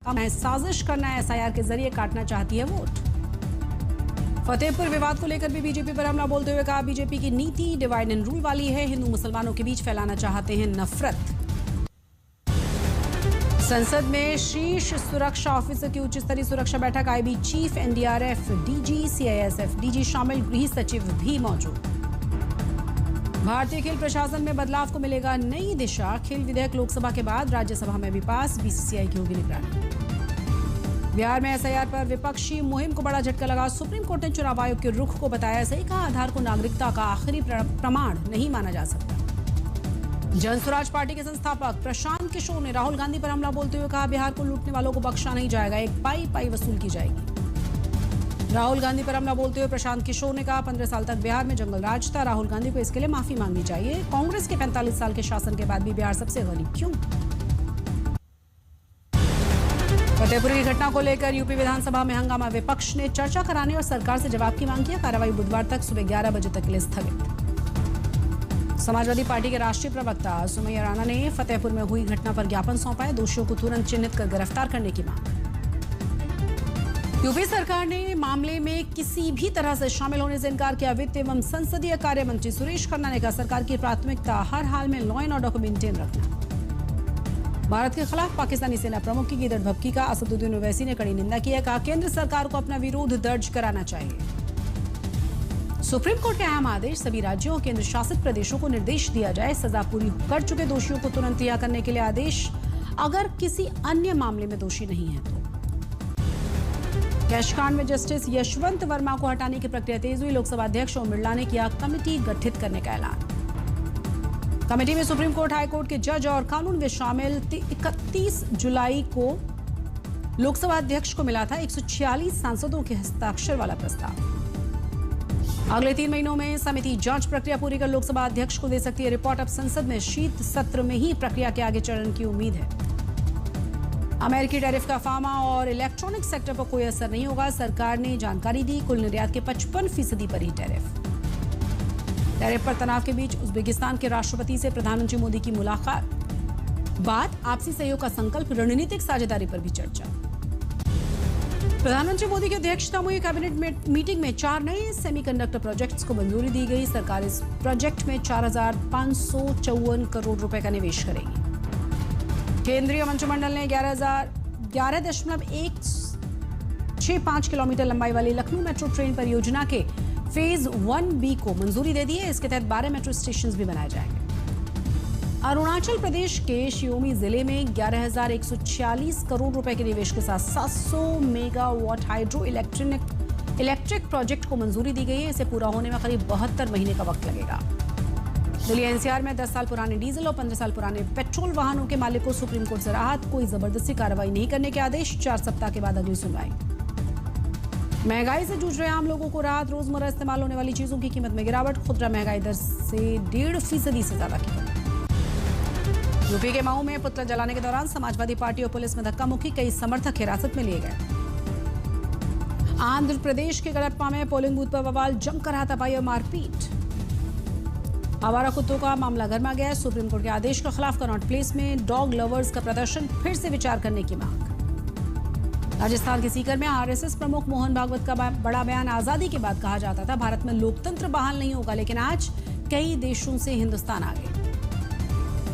साजिश करना है, एसआईआर के जरिए काटना चाहती है वोट। फतेहपुर विवाद को लेकर भी बीजेपी पर हमला बोलते हुए कहा, बीजेपी की नीति डिवाइड एंड रूल वाली है, हिंदू मुसलमानों के बीच फैलाना चाहते हैं नफरत। संसद में शीर्ष सुरक्षा ऑफिसर की उच्च स्तरीय सुरक्षा बैठक, IB chief, NDRF DG, CISF DG शामिल, गृह सचिव भी मौजूद। भारतीय खेल प्रशासन में बदलाव को मिलेगा नई दिशा, खेल विधेयक लोकसभा के बाद राज्यसभा में भी पास, बीसीसीआई की होगी निगरानी। बिहार में एसआईआर पर विपक्षी मुहिम को बड़ा झटका लगा, सुप्रीम कोर्ट ने चुनाव आयोग के रुख को बताया सही, कहा आधार को नागरिकता का आखिरी प्रमाण नहीं माना जा सकता। जन स्वराज पार्टी के संस्थापक प्रशांत किशोर ने राहुल गांधी पर हमला बोलते हुए कहा, बिहार को लूटने वालों को बख्शा नहीं जाएगा, एक पाई पाई वसूल की जाएगी। राहुल गांधी पर हमला बोलते हुए प्रशांत किशोर ने कहा, 15 साल तक बिहार में जंगल राज था, राहुल गांधी को इसके लिए माफी मांगनी चाहिए। कांग्रेस के 45 साल के शासन के बाद भी बिहार सबसे गरीब क्यों? फतेहपुर की घटना को लेकर यूपी विधानसभा में हंगामा, विपक्ष ने चर्चा कराने और सरकार से जवाब की मांग किया, कार्रवाई बुधवार तक सुबह 11 बजे तक के लिए स्थगित। समाजवादी पार्टी के राष्ट्रीय प्रवक्ता सुमैया राणा ने फतेहपुर में हुई घटना पर ज्ञापन सौंपा है, दोषियों को तुरंत चिन्हित कर गिरफ्तार करने की मांग। यूपी सरकार ने मामले में किसी भी तरह से शामिल होने से इनकार किया। वित्त एवं संसदीय कार्य मंत्री सुरेश खन्ना ने कहा, सरकार की प्राथमिकता हर हाल में लॉ एंड ऑर्डर को मेंटेन रखना। भारत के खिलाफ पाकिस्तानी सेना प्रमुख की गिरद भभकी का असदुद्दीन ओवैसी ने कड़ी निंदा की है, कहा केंद्र सरकार को अपना विरोध दर्ज कराना चाहिए। सुप्रीम कोर्ट के अहम आदेश, सभी राज्यों और केंद्र शासित प्रदेशों को निर्देश दिया जाए, सजा पूरी कर चुके दोषियों को तुरंत रिहा करने के लिए आदेश, अगर किसी अन्य मामले में दोषी नहीं है तो। कैशकांड में जस्टिस यशवंत वर्मा को हटाने की प्रक्रिया तेज हुई, लोकसभा अध्यक्ष ओम बिरला ने किया कमेटी गठित करने का ऐलान। कमेटी में सुप्रीम कोर्ट, हाई कोर्ट के जज और कानूनविद शामिल। 31 जुलाई को लोकसभा अध्यक्ष को मिला था 146 सांसदों के हस्ताक्षर वाला प्रस्ताव। अगले 3 महीनों में समिति जांच प्रक्रिया पूरी कर लोकसभा अध्यक्ष को दे सकती है रिपोर्ट। अब संसद में शीत सत्र में ही प्रक्रिया के आगे चरण की उम्मीद है। अमेरिकी टैरिफ का फार्मा और इलेक्ट्रॉनिक सेक्टर पर कोई असर नहीं होगा, सरकार ने जानकारी दी, कुल निर्यात के 55% पर ही टैरिफ। टैरिफ पर तनाव के बीच उज्बेकिस्तान के राष्ट्रपति से प्रधानमंत्री मोदी की मुलाकात, बात आपसी सहयोग का संकल्प, रणनीतिक साझेदारी पर भी चर्चा। प्रधानमंत्री मोदी की अध्यक्षता में हुई कैबिनेट मीटिंग में 4 नए सेमीकंडक्टर प्रोजेक्ट्स को मंजूरी दी गई। सरकार इस प्रोजेक्ट में 4,554 करोड़ रुपए का निवेश करेगी। केंद्रीय मंत्रिमंडल ने 11.165 किलोमीटर लंबाई वाली लखनऊ मेट्रो ट्रेन परियोजना के फेज 1B को मंजूरी दे दी है। इसके तहत 12 मेट्रो स्टेशन भी बनाए जाएंगे। अरुणाचल प्रदेश के शियोमी जिले में 11,146 करोड़ रुपए के निवेश के साथ 700 मेगावाट हाइड्रो इलेक्ट्रिक प्रोजेक्ट को मंजूरी दी गई है। इसे पूरा होने में करीब 72 महीने का वक्त लगेगा। दिल्ली एनसीआर में 10 साल पुराने डीजल और 15 साल पुराने पेट्रोल वाहनों के मालिक को सुप्रीम कोर्ट से राहत, कोई जबरदस्ती कार्रवाई नहीं करने के आदेश, 4 सप्ताह के बाद अगली सुनवाई। महंगाई से जूझ रहे आम लोगों को राहत, रोजमर्रा इस्तेमाल होने वाली चीजों की कीमत में गिरावट, खुदरा महंगाई दर से 1.5% से ज्यादा की कमी। यूपी के मऊ में पुतला जलाने के दौरान समाजवादी पार्टी और पुलिस में धक्का मुक्की, कई समर्थक हिरासत में लिए गए। आंध्र प्रदेश के गड़प्पा में पोलिंग बूथ पर बवाल, जमकर हाथापाई और मारपीट। आवारा कुत्तों का मामला गर्मा गया, सुप्रीम कोर्ट के आदेश के खिलाफ कनॉट प्लेस में डॉग लवर्स का प्रदर्शन, फिर से विचार करने की मांग। राजस्थान के सीकर में आरएसएस प्रमुख मोहन भागवत का बड़ा बयान, आजादी के बाद कहा जाता था भारत में लोकतंत्र बहाल नहीं होगा, लेकिन आज कई देशों से हिंदुस्तान आ गए।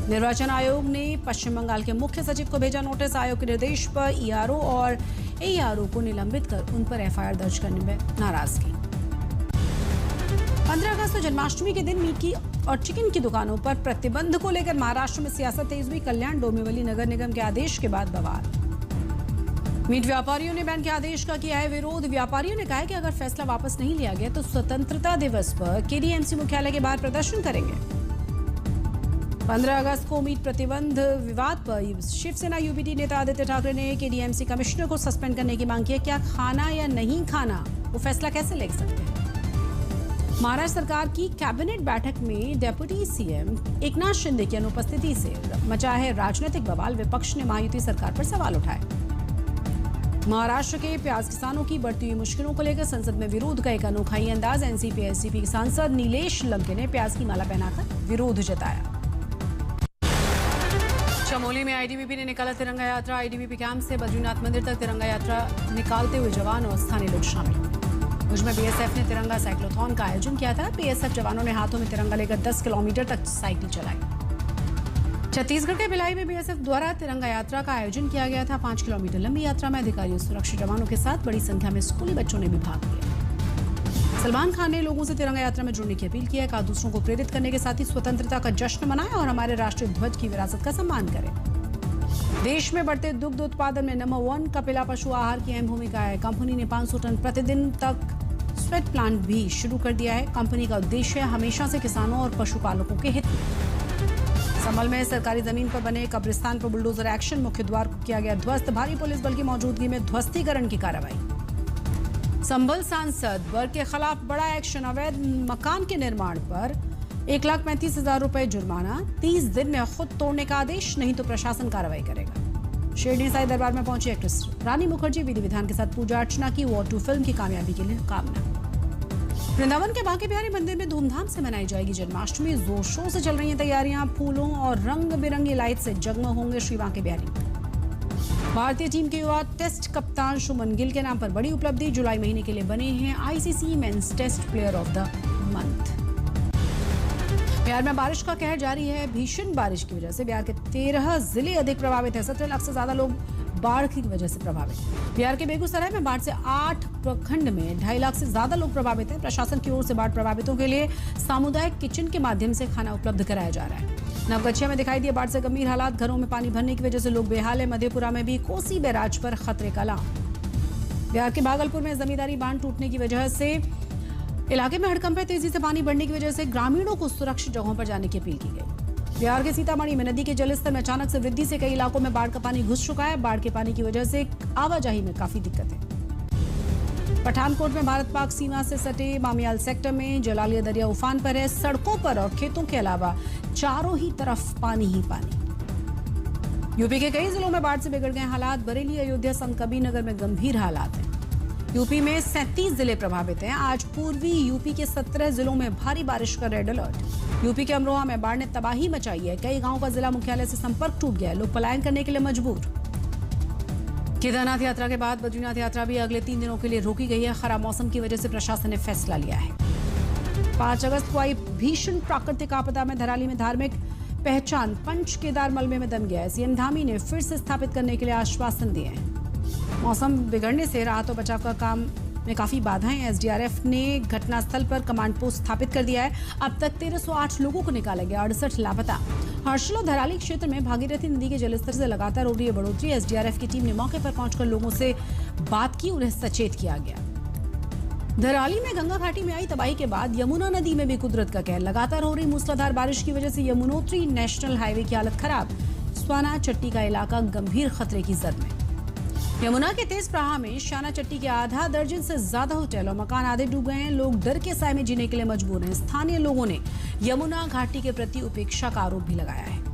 निर्वाचन आयोग ने पश्चिम बंगाल के मुख्य सचिव को भेजा नोटिस, आयोग के निर्देश पर ईआरओ और एईआरओ को निलंबित कर उन पर एफआईआर दर्ज करने में नाराजगी। 15 अगस्त को जन्माष्टमी के दिन मीट की और चिकन की दुकानों पर प्रतिबंध को लेकर महाराष्ट्र में सियासत तेज हुई। कल्याण डोंबिवली नगर निगम के आदेश के बाद बवाल। मीट व्यापारियों ने बैन के आदेश का किया है विरोध। व्यापारियों ने कहा है कि अगर फैसला वापस नहीं लिया गया तो स्वतंत्रता दिवस पर केडीएमसी मुख्यालय के बाहर प्रदर्शन करेंगे। 15 अगस्त को मीट प्रतिबंध विवाद पर शिवसेना यूबीटी नेता आदित्य ठाकरे ने केडीएमसी कमिश्नर को सस्पेंड करने की मांग की है। क्या खाना या नहीं खाना, वो फैसला कैसे ले सकते हैं? महाराष्ट्र सरकार की कैबिनेट बैठक में डिप्टी सीएम एकनाथ शिंदे की अनुपस्थिति से मचा है राजनीतिक बवाल, विपक्ष ने महायुति सरकार पर सवाल उठाए। महाराष्ट्र के प्याज किसानों की बढ़ती हुई मुश्किलों को लेकर संसद में विरोध का एक अनोखा ही अंदाज। एनसीपी सांसद नीलेश लंके ने प्याज की माला पहनाकर विरोध जताया। चमोली में आईटीबीपी ने निकाला तिरंगा यात्रा। आईटीबीपी कैंप से बद्रीनाथ मंदिर तक तिरंगा यात्रा निकालते हुए जवान और स्थानीय लोग शामिल हुए। भुज में बीएसएफ ने तिरंगा साइक्लोथॉन का आयोजन किया था। बीएसएफ जवानों ने हाथों में तिरंगा लेकर 10 किलोमीटर तक साइकिल चलाई। छत्तीसगढ़ के भिलाई में बीएसएफ द्वारा तिरंगा यात्रा का आयोजन किया गया था। 5 किलोमीटर लंबी यात्रा में अधिकारियों, सुरक्षा जवानों के साथ बड़ी संख्या में स्कूली बच्चों ने भी भाग लिया। सलमान खान ने लोगों से तिरंगा यात्रा में जुड़ने की अपील की है। कहा, दूसरों को प्रेरित करने के साथ ही स्वतंत्रता का जश्न मनाएं और हमारे राष्ट्रीय ध्वज की विरासत का सम्मान करें। देश में बढ़ते दुग्ध उत्पादन में नंबर 1 कपिला पशु आहार की अहम भूमिका है। कंपनी ने 500 टन प्रतिदिन तक स्वेट प्लांट भी शुरू कर दिया है। कंपनी का उद्देश्य हमेशा से किसानों और पशुपालकों के हित में। संभल में सरकारी जमीन पर बने कब्रिस्तान पर बुलडोजर एक्शन, मुख्य द्वार को किया गया ध्वस्त। भारी पुलिस बल की मौजूदगी में ध्वस्तीकरण की कार्रवाई। संभल सांसद वर्ग के खिलाफ बड़ा एक्शन, अवैध मकान के निर्माण पर 1,35,000 रुपए जुर्माना, 30 दिन में खुद तोड़ने का आदेश, नहीं तो प्रशासन कार्रवाई करेगा। शिरडी साईं दरबार में पहुंची एक्ट्रेस रानी मुखर्जी, विधि विधान के साथ पूजा अर्चना की। वॉर 2 फिल्म की कामयाबी के लिए कामना। वृंदावन के बांके बिहारी मंदिर में धूमधाम से मनाई जाएगी जन्माष्टमी। जोर शोर से चल रही हैं तैयारियां। फूलों और रंग बिरंगी लाइट से जगमग होंगे श्री बांके बिहारी। भारतीय टीम के युवा टेस्ट कप्तान शुभमन गिल के नाम पर बड़ी उपलब्धि। जुलाई महीने के लिए बने हैं ICC men's test player of the month. Bihar में बारिश का कहर जारी है। भीषण बारिश की वजह से बिहार के 13 जिले अधिक प्रभावित हैं। 17 लाख से ज्यादा लोग बाढ़ की वजह से प्रभावित। बिहार के बेगूसराय में बाढ़ से 8 प्रखंड में 2.5 लाख से ज्यादा लोग प्रभावित हैं। प्रशासन की ओर से बाढ़ प्रभावितों के लिए सामुदायिक किचन के माध्यम से खाना उपलब्ध कराया जा रहा है। नवगछिया में दिखाई दिए बाढ़ से गंभीर हालात। घरों में पानी भरने की वजह से लोग बेहाल है। मधेपुरा में भी कोसी बैराज पर खतरे का लाम। बिहार के भागलपुर में जमींदारी बांध टूटने की वजह से इलाके में हड़कंप है। तेजी से पानी बढ़ने की वजह से ग्रामीणों को सुरक्षित जगहों पर जाने की अपील की गई। बिहार के सीतामढ़ी में नदी के जलस्तर में अचानक से वृद्धि से कई इलाकों में बाढ़ का पानी घुस चुका है। बाढ़ के पानी की वजह से आवाजाही में काफी दिक्कत है। पठानकोट में भारत पाक सीमा से सटे बामियाल सेक्टर में जलालिया दरिया उफान पर है। सड़कों पर और खेतों के अलावा चारों ही तरफ पानी ही पानी। यूपी के कई जिलों में बाढ़ से बिगड़ गए हालात। बरेली, अयोध्या, संत कबीर नगर में गंभीर हालात हैं। यूपी में 37 जिले प्रभावित हैं। आज पूर्वी यूपी के 17 जिलों में भारी बारिश का रेड अलर्ट। यूपी के अमरोहा में बाढ़ ने तबाही मचाई है। कई गांवों का जिला मुख्यालय से संपर्क टूट गया है। लोग पलायन करने के लिए मजबूर। केदारनाथ यात्रा के बाद बद्रीनाथ यात्रा भी अगले 3 दिनों के लिए रोकी गई है। खराब मौसम की वजह से प्रशासन ने फैसला लिया है। 5 अगस्त को आई भीषण प्राकृतिक आपदा में धराली में धार्मिक पहचान पंच केदार मलबे में दम गया है। सीएम धामी ने फिर से स्थापित करने के लिए आश्वासन दिए हैं। मौसम बिगड़ने से राहत और बचाव का काम में काफी बाधाएं। एसडीआरएफ ने घटनास्थल पर कमांड पोस्ट स्थापित कर दिया है। अब तक 1308 लोगों को निकाला गया, 68 लापता। हर्षल और धराली क्षेत्र में भागीरथी नदी के जलस्तर से लगातार हो रही है बढ़ोतरी। एसडीआरएफ की टीम ने मौके पर पहुंचकर लोगों से बात की, उन्हें सचेत किया गया। धराली में गंगा घाटी में आई तबाही के बाद यमुना नदी में भी कुदरत का कहर। लगातार हो रही मूसलाधार बारिश की वजह से यमुनोत्री नेशनल हाईवे की हालत खराब। स्वाना चट्टी का इलाका गंभीर खतरे की जद में। यमुना के तेज प्रवाह में शाना चट्टी के आधा दर्जन से ज्यादा होटल और मकान आधे डूब गए हैं। लोग डर के साए में जीने के लिए मजबूर हैं। स्थानीय लोगों ने यमुना घाटी के प्रति उपेक्षा का आरोप भी लगाया है।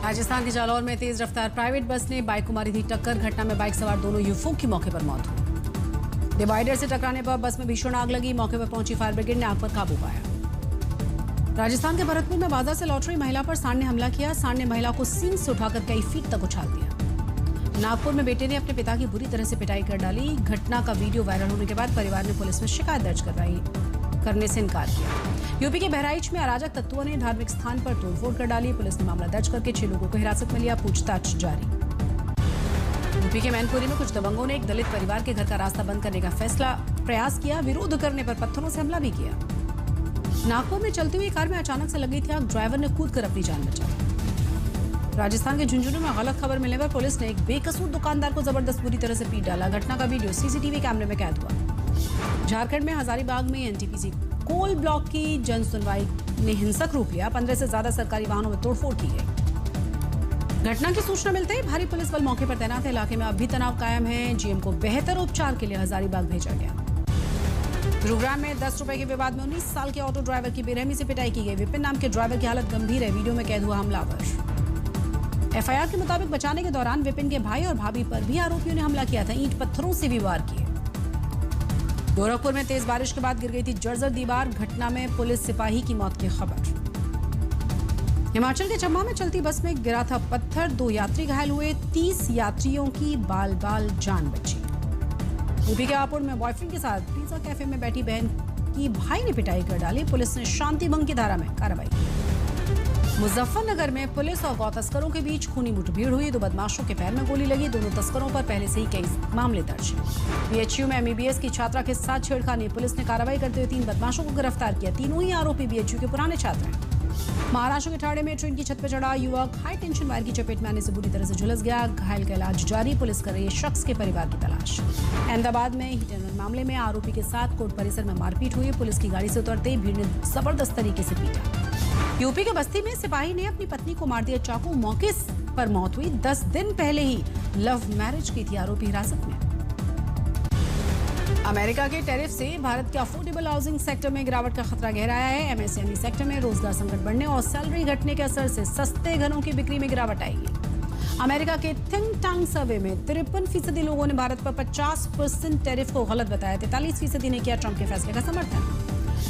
राजस्थान के जालौर में तेज रफ्तार प्राइवेट बस ने बाइक को मारी थी टक्कर। घटना में बाइक सवार दोनों युवकों की मौके पर मौत हुई। डिवाइडर से टकराने पर बस में भीषण आग लगी। मौके पर पहुंची फायर ब्रिगेड ने आग पर काबू पाया। राजस्थान के भरतपुर में बाजार से लौट रही महिला पर सांड ने हमला किया। सांड ने महिला को सींग से उठाकर कई फीट तक उछाल दिया। नागपुर में बेटे ने अपने पिता की बुरी तरह से पिटाई कर डाली। घटना का वीडियो वायरल होने के बाद परिवार ने पुलिस में शिकायत दर्ज करने से इनकार किया। यूपी के बहराइच में अराजक तत्वों ने धार्मिक स्थान पर तोड़फोड़ कर डाली। पुलिस ने मामला दर्ज करके 6 लोगों को हिरासत में लिया, पूछताछ जारी। यूपी के मैनपुरी में कुछ दबंगों ने एक दलित परिवार के घर का रास्ता बंद करने का प्रयास किया। विरोध करने पर पत्थरों से हमला भी किया। नागपुर में चलती हुई कार में अचानक से लगी थी आग। ड्राइवर ने कूदकर अपनी जान बचाई। राजस्थान के झुंझुनू में गलत खबर मिलने पर पुलिस ने एक बेकसूर दुकानदार को जबरदस्त बुरी तरह से पीट डाला। घटना का वीडियो सीसीटीवी कैमरे में कैद हुआ। झारखंड में हजारीबाग में एनटीपीसी कोल ब्लॉक की जन सुनवाई ने हिंसक रूप लिया। 15 से ज्यादा सरकारी वाहनों में तोड़फोड़ की गई। घटना की सूचना मिलते ही भारी पुलिस बल मौके पर तैनात है। इलाके में अब भी तनाव कायम है। जीएम को बेहतर उपचार के लिए हजारीबाग भेजा गया। गुरुग्राम में 10 रुपए के विवाद में 19 साल के ऑटो ड्राइवर की बेरहमी से पिटाई की गई। विपिन नाम के ड्राइवर की हालत गंभीर है। वीडियो में कैद हुआ हमलावर। एफआईआर के मुताबिक बचाने के दौरान विपिन के भाई और भाभी पर भी आरोपियों ने हमला किया था। ईंट पत्थरों से भी वार किए। गोरखपुर में तेज बारिश के बाद गिर गई थी जर्जर दीवार। घटना में पुलिस सिपाही की मौत की खबर। हिमाचल के चंबा में चलती बस में गिरा था पत्थर, 2 यात्री घायल हुए, 30 यात्रियों की बाल बाल जान बची। यूपी के हापुड़ में बॉयफ्रेंड के साथ पिज्जा कैफे में बैठी बहन की भाई ने पिटाई कर डाली, पुलिस ने शांति भंग की धारा में कार्रवाई की। मुजफ्फरनगर में पुलिस और गौ तस्करों के बीच खूनी मुठभेड़ हुई, 2 बदमाशों के पैर में गोली लगी, दोनों तस्करों पर पहले से ही कई मामले दर्ज हैं। बीएचयू में एमबीबीएस की छात्रा के साथ छेड़खानी, पुलिस ने कार्रवाई करते हुए 3 बदमाशों को गिरफ्तार किया, तीनों ही आरोपी बीएचयू के पुराने छात्र हैं। महाराष्ट्र के ठाणे में ट्रेन की छत पर चढ़ा युवक हाई टेंशन वायर की चपेट में आने से बुरी तरह से झुलस गया, घायल का इलाज जारी, पुलिस कर रही है शख्स के परिवार की तलाश। अहमदाबाद में हिट एंड रन मामले में आरोपी के साथ कोर्ट परिसर में मारपीट हुई, पुलिस की गाड़ी से उतरते ही भीड़ ने जबरदस्त तरीके से पीटा। यूपी के बस्ती में सिपाही ने अपनी पत्नी को मार दिया चाकू, मौके पर मौत हुई। 10 दिन पहले ही लव मैरिज की थी आरोपी हिरासत में। अमेरिका के टैरिफ से भारत के अफोर्डेबल हाउसिंग सेक्टर में गिरावट का खतरा गहराया है। एमएसएमई सेक्टर में रोजगार संकट बढ़ने और सैलरी घटने के असर से सस्ते घरों की बिक्री में गिरावट आएगी। अमेरिका के थिंक टैंक सर्वे में 53% लोगों ने भारत पर 50% टैरिफ को गलत बताया, 43% ने किया ट्रंप के फैसले का समर्थन।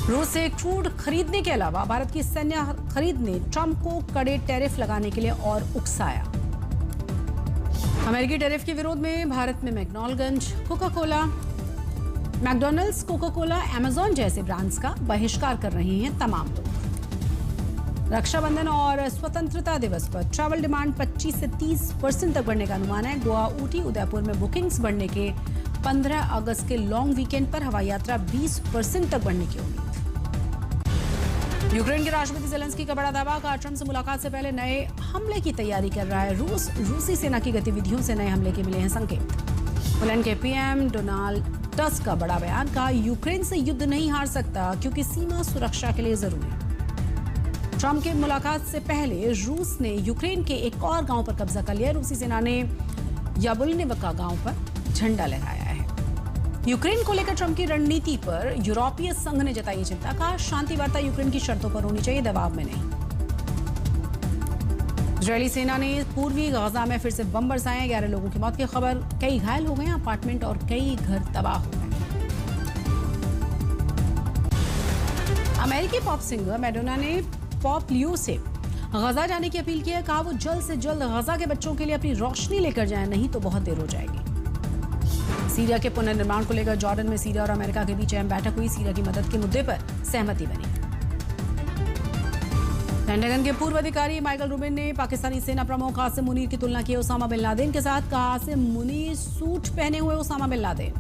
रूस से क्रूड खरीदने के अलावा भारत की सैन्य खरीद ने ट्रंप को कड़े टैरिफ लगाने के लिए और उकसाया। अमेरिकी टैरिफ के विरोध में भारत में McDonald's, McDonald's, Coca Cola, Amazon जैसे ब्रांड्स का बहिष्कार कर रहे हैं तमाम लोग। रक्षाबंधन और स्वतंत्रता दिवस पर ट्रैवल डिमांड 25 से 30% तक बढ़ने का अनुमान है। गोवा, ऊटी, उदयपुर में बुकिंग्स बढ़ने के 15 अगस्त के लॉन्ग वीकेंड पर हवाई यात्रा 20% तक बढ़ने की उम्मीद। यूक्रेन के राष्ट्रपति ज़ेलेंस्की का बड़ा दावा, कहा ट्रंप से मुलाकात से पहले नए हमले की तैयारी कर रहा है रूस, रूसी सेना की गतिविधियों से नए हमले के मिले हैं संकेत। पोलैंड के पीएम डोनाल्ड टस्क का बड़ा बयान, कहा यूक्रेन से युद्ध नहीं हार सकता क्योंकि सीमा सुरक्षा के लिए जरूरी है। ट्रंप के मुलाकात से पहले रूस ने यूक्रेन के एक और गांव पर कब्जा कर लिया, रूसी सेना ने याबुलनिवका गांव पर झंडा लहराया है। यूक्रेन को लेकर ट्रंप की रणनीति पर यूरोपीय संघ ने जताई चिंता, कहा शांति वार्ता यूक्रेन की शर्तों पर होनी चाहिए, दबाव में नहीं। इजरायली सेना ने पूर्वी गाजा में फिर से बम बरसाए, 11 लोगों की मौत की खबर, कई घायल हो गए, अपार्टमेंट और कई घर तबाह हो गए। अमेरिकी पॉप सिंगर मैडोना ने पॉप लियो से गाजा जाने की अपील की है, कहा वो जल्द से जल्द गाजा के बच्चों के लिए अपनी रोशनी लेकर जाएं, नहीं तो बहुत देर हो जाएगी। सीरिया के पुनर्निर्माण को लेकर जॉर्डन में सीरिया और अमेरिका के बीच अहम बैठक हुई, सीरिया की मदद के मुद्दे पर सहमति बनी। पेंटागन के पूर्व अधिकारी माइकल रूबिन ने पाकिस्तानी सेना प्रमुख आसिम मुनीर की तुलना की ओसामा बिन लादेन के साथ, कहा आसिम मुनीर सूट पहने हुए ओसामा बिन लादेन।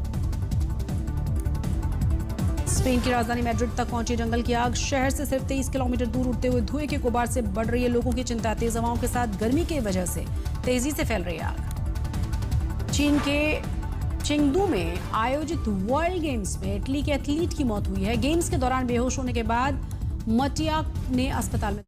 स्पेन की राजधानी मैड्रिड तक पहुंची जंगल की आग, शहर से सिर्फ 23 किलोमीटर दूर उड़ते हुए धुएं के गुबार से बढ़ रही है लोगों की चिंता, तेज हवाओं के साथ गर्मी की वजह से तेजी से फैल रही है आग। चीन के चेंगडू में आयोजित वर्ल्ड गेम्स में इटली के एथलीट की मौत हुई है। गेम्स के दौरान बेहोश होने के बाद मटिया ने अस्पताल में